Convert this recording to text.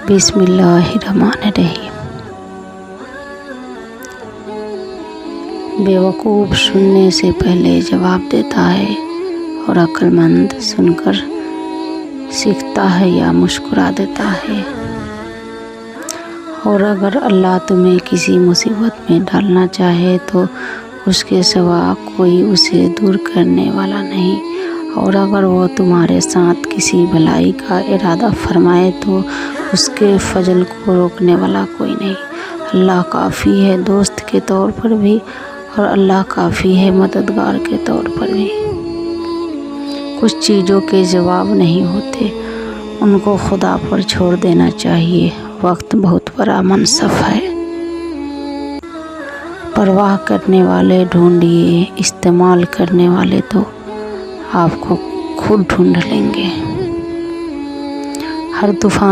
بسم اللہ الرحمن الرحیم۔ بیوقوف سننے سے پہلے جواب دیتا ہے اور عقل مند سن کر سیکھتا ہے یا مسکرا دیتا ہے۔ اور اگر اللہ تمہیں کسی مصیبت میں ڈالنا چاہے تو اس کے سوا کوئی اسے دور کرنے والا نہیں، اور اگر وہ تمہارے ساتھ کسی بھلائی کا ارادہ فرمائے تو اس کے فضل کو روکنے والا کوئی نہیں۔ اللہ کافی ہے دوست کے طور پر بھی، اور اللہ کافی ہے مددگار کے طور پر بھی۔ کچھ چیزوں کے جواب نہیں ہوتے، ان کو خدا پر چھوڑ دینا چاہیے۔ وقت بہت بڑا منصب ہے، پرواہ کرنے والے ڈھونڈیے، استعمال کرنے والے تو آپ کو خود ڈھونڈ لیں گے۔ ہر طوفان